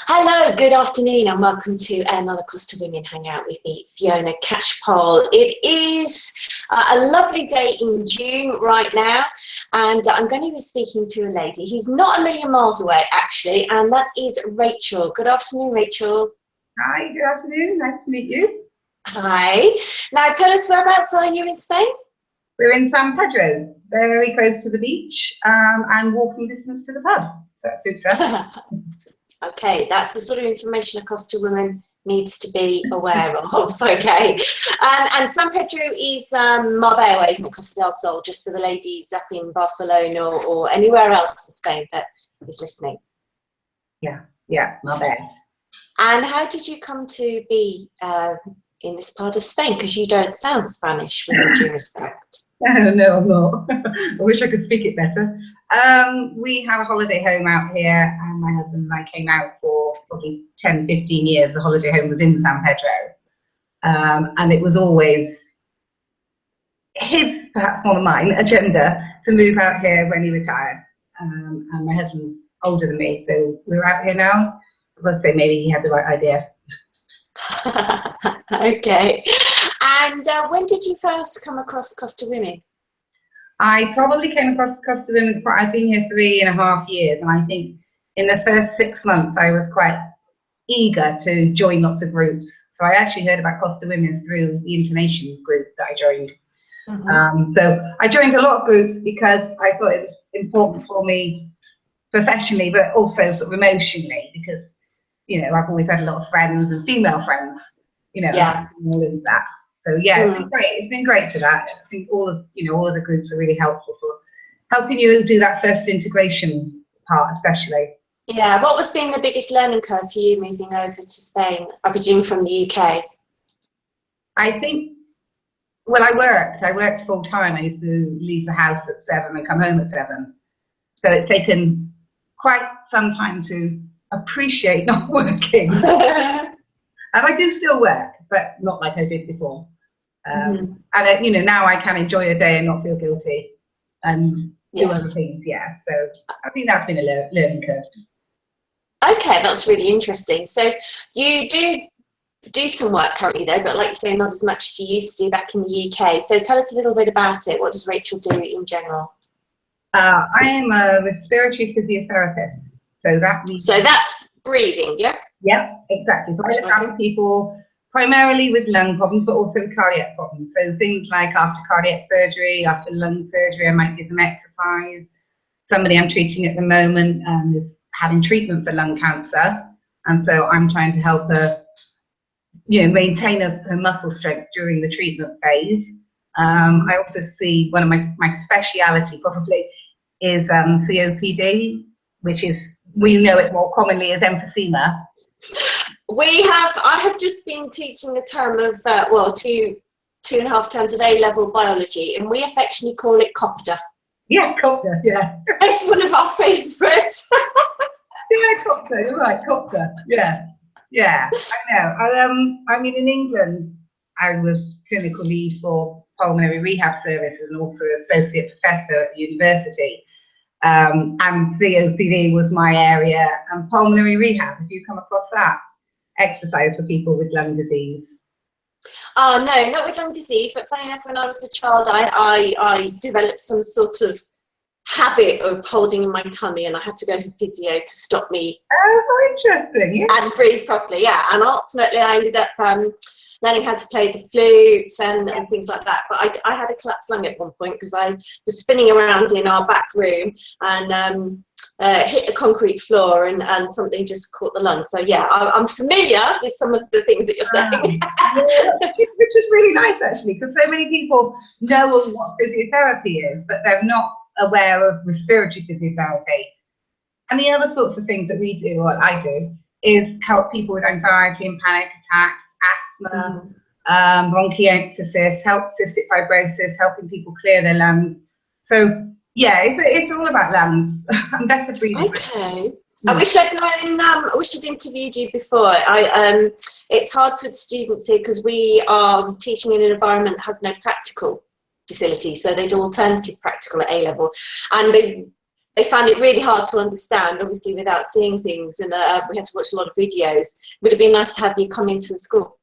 Hello, good afternoon, and welcome to another Costa Women Hangout with me, Fiona Catchpole. It is a lovely day in June right now, and I'm going to be speaking to a lady who's not a million miles away, actually, and that is Rachel. Good afternoon, Rachel. Hi, good afternoon. Nice to meet you. Hi. Now, tell us, whereabouts are you in Spain? We're in San Pedro, very close to the beach, and walking distance to the pub. So that suits us. Okay, that's the sort of information a Costa woman needs to be aware of. Okay, and San Pedro is Marbella, isn't it? Costa del Sol, just for the ladies up in Barcelona or anywhere else in Spain that is listening. Yeah, Marbella. And how did you come to be in this part of Spain? Because you don't sound Spanish, with all due respect. No, I'm not. I wish I could speak it better. We have a holiday home out here, and my husband and I came out for probably 10, 15 years. The holiday home was in San Pedro. And it was always his, perhaps more than mine, agenda to move out here when he retired. And my husband's older than me, so we're out here now. I must say maybe he had the right idea. Okay. And when did you first come across Costa Women? I probably came across Costa Women. I've been here 3.5 years, and I think in the first 6 months I was quite eager to join lots of groups. So I actually heard about Costa Women through the Internations group that I joined. So I joined a lot of groups because I thought it was important for me professionally, but also sort of emotionally, because, you know, I've always had a lot of friends and female friends, you know, all of that. So yeah, it's been great. It's been great for that. I think all of the groups are really helpful for helping you do that first integration part, especially. Yeah, what was been the biggest learning curve for you moving over to Spain? I presume from the UK. I think, well, I worked full time. I used to leave the house at 7 and come home at 7. So it's taken quite some time to appreciate not working. And I do still work, but not like I did before. And you know, now I can enjoy a day and not feel guilty and do other things. Yeah, so I think that's been a learning curve. Okay, that's really interesting. So you do some work currently though, but like you say, not as much as you used to do back in the UK. So tell us a little bit about it. What does Rachel do in general? I am a respiratory physiotherapist. So that means... So that's breathing, yeah? Yeah, exactly. So I look after people primarily with lung problems, but also with cardiac problems. So things like after cardiac surgery, after lung surgery, I might give them exercise. Somebody I'm treating at the moment is having treatment for lung cancer. And so I'm trying to help her, you know, maintain her muscle strength during the treatment phase. I also see one of my speciality probably is COPD, which is, we know it more commonly as emphysema. I have just been teaching a term of, well, two and a half terms of A-level biology, and we affectionately call it copter. Yeah, copter, yeah. It's one of our favourites. Yeah, copter, you're right, copter, yeah. Yeah, I know. I mean, in England, I was clinical lead for pulmonary rehab services and also associate professor at the university. And COPD was my area, and pulmonary rehab. Have you come across that? Exercise for people with lung disease. Oh no, not with lung disease, but funny enough, when I was a child, I developed some sort of habit of holding in my tummy, and I had to go for physio to stop me. Oh, interesting. Yeah. And breathe properly, yeah. And ultimately, I ended up learning how to play the flute and things like that. But I had a collapsed lung at one point because I was spinning around in our back room and hit the concrete floor and something just caught the lung. So yeah, I'm familiar with some of the things that you're saying. Yeah, which is really nice actually, because so many people know what physiotherapy is, but they're not aware of respiratory physiotherapy. And the other sorts of things that we do, or I do, is help people with anxiety and panic attacks, asthma, bronchiectasis, help cystic fibrosis, helping people clear their lungs. So yeah, it's all about lungs and better breathing. Okay. I wish I'd known. I wish I'd interviewed you before. It's hard for the students here because we are teaching in an environment that has no practical facility, so they do alternative practical at A level, and they found it really hard to understand, obviously, without seeing things, and we had to watch a lot of videos. Would have been nice to have you come into the school.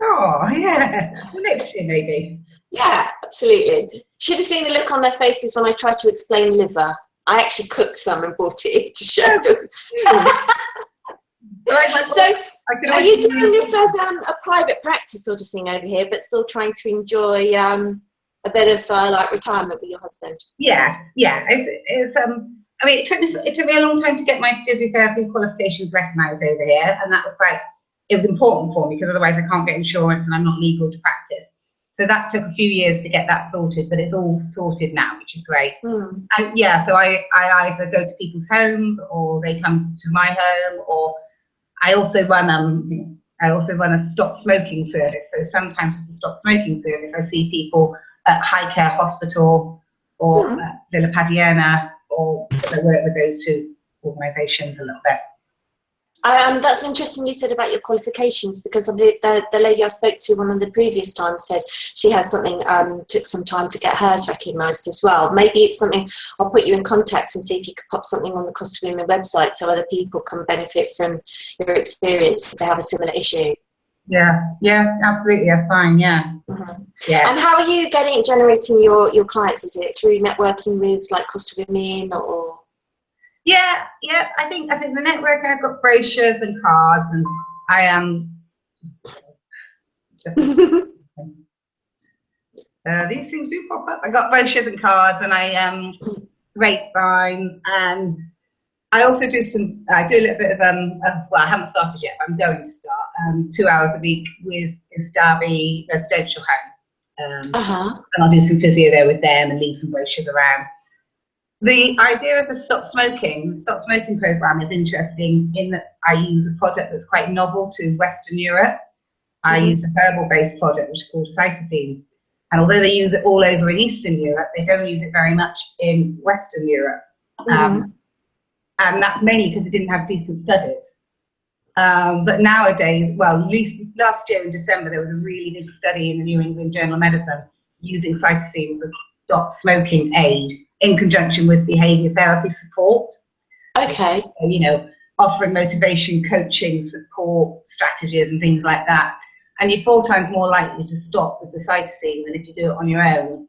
Oh, yeah. Well, next year, maybe. Yeah, absolutely. Should have seen the look on their faces when I tried to explain liver. I actually cooked some and brought it in to show them. So, are you doing this as a private practice sort of thing over here, but still trying to enjoy a bit of like retirement with your husband? Yeah. It's I mean, it took me a long time to get my physiotherapy qualifications recognised over here, and that was it was important for me, because otherwise I can't get insurance and I'm not legal to practice. So that took a few years to get that sorted, but it's all sorted now, which is great. And yeah, so I either go to people's homes, or they come to my home, or I also run a stop smoking service. So sometimes with the stop smoking service, I see people at High Care Hospital or Villa Padiana, or I work with those two organisations a little bit. That's interesting you said about your qualifications, because the lady I spoke to one of the previous times said she had something, took some time to get hers recognised as well. Maybe it's something, I'll put you in contact and see if you could pop something on the Costa Women website so other people can benefit from your experience if they have a similar issue. Yeah, absolutely, that's fine, yeah. Yeah. And how are you generating your clients? Is it through networking with like Costa Women, or? Yeah. I think the network, I've got brochures and cards, and I am these things do pop up. I got brochures and cards, and I grapevine, and I also do I do a little bit of well, I haven't started yet, but I'm going to start 2 hours a week with Derby residential home, and I'll do some physio there with them and leave some brochures around. The idea of the stop smoking program is interesting in that I use a product that's quite novel to Western Europe. I use a herbal-based product which is called cytosine, and although they use it all over in Eastern Europe, they don't use it very much in Western Europe, and that's mainly because it didn't have decent studies. But nowadays, well, at least last year in December, there was a really big study in the New England Journal of Medicine using cytosine as a stop smoking aid in conjunction with behaviour therapy support. Okay. So, you know, offering motivation, coaching, support, strategies and things like that. And you're 4 times more likely to stop with the cytosine than if you do it on your own.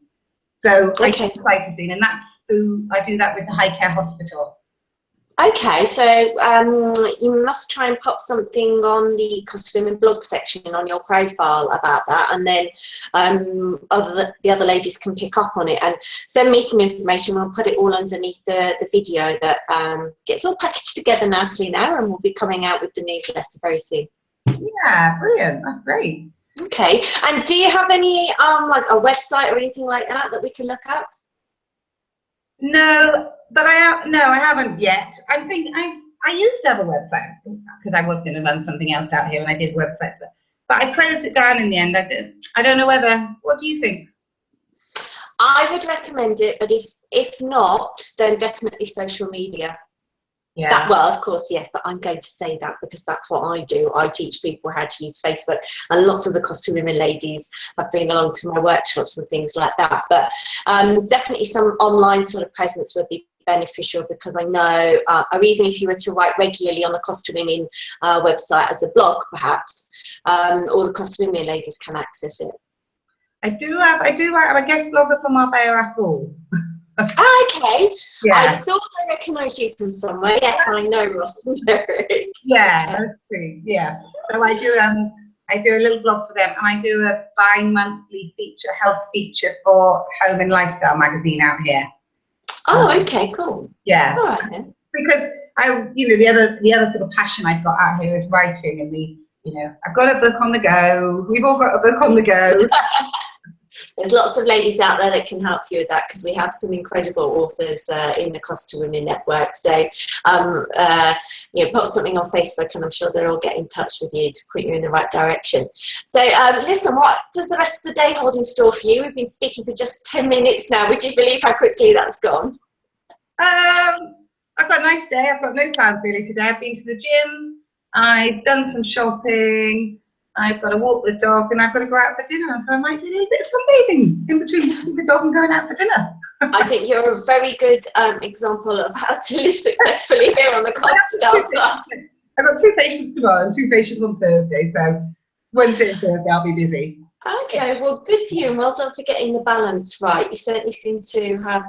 So I use cytosine, and I do that with the High Care Hospital. Okay, so you must try and pop something on the Costa Women blog section on your profile about that, and then the other ladies can pick up on it and send me some information. We'll put it all underneath the video that gets all packaged together nicely now, and we'll be coming out with the newsletter very soon. Yeah, brilliant. That's great. Okay, and do you have any like a website or anything like that we can look up? No, but I haven't yet. I think I used to have a website because I was going to run something else out here, and I did a website, but I closed it down in the end. I don't know whether. What do you think? I would recommend it, but if not, then definitely social media. Yeah. Well, of course, yes, but I'm going to say that because that's what I do. I teach people how to use Facebook, and lots of the Costa Women ladies have been along to my workshops and things like that. But definitely some online sort of presence would be beneficial, because I know, or even if you were to write regularly on the Costa Women website as a blog, perhaps, all the Costa Women ladies can access it. I do write. I'm a guest blogger for Marbella Raffle. Okay. Yeah. I thought I recognised you from somewhere. Yes, I know Ross and Derek. Yeah, that's true. Yeah. So I do a little blog for them, and I do a bi-monthly health feature for Home and Lifestyle magazine out here. Oh, okay, cool. Yeah. All right then. Because the other sort of passion I've got out here is writing, and I've got a book on the go. We've all got a book on the go. There's lots of ladies out there that can help you with that, because we have some incredible authors in the Costa Women network. So, put something on Facebook, and I'm sure they'll all get in touch with you to put you in the right direction. So, listen, what does the rest of the day hold in store for you? We've been speaking for just 10 minutes now. Would you believe how quickly that's gone? I've got a nice day. I've got no plans really today. I've been to the gym. I've done some shopping. I've got to walk the dog, and I've got to go out for dinner, so I might do a little bit of sunbathing in between the dog and going out for dinner. I think you're a very good example of how to live successfully here on the Costa. I've got 2 patients tomorrow and 2 patients on Thursday, so Wednesday and Thursday I'll be busy. Okay, well, good for you, and well done for getting the balance right. You certainly seem to have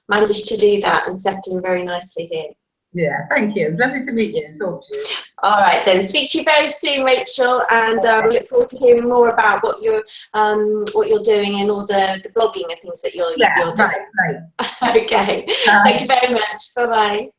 managed to do that and settling very nicely here. Yeah, thank you. Lovely to meet you and talk to you. All right, then. Speak to you very soon, Rachel, and we look forward to hearing more about what you're doing and all the blogging and things that you're doing. Right. Okay. Thank you very much. Bye bye.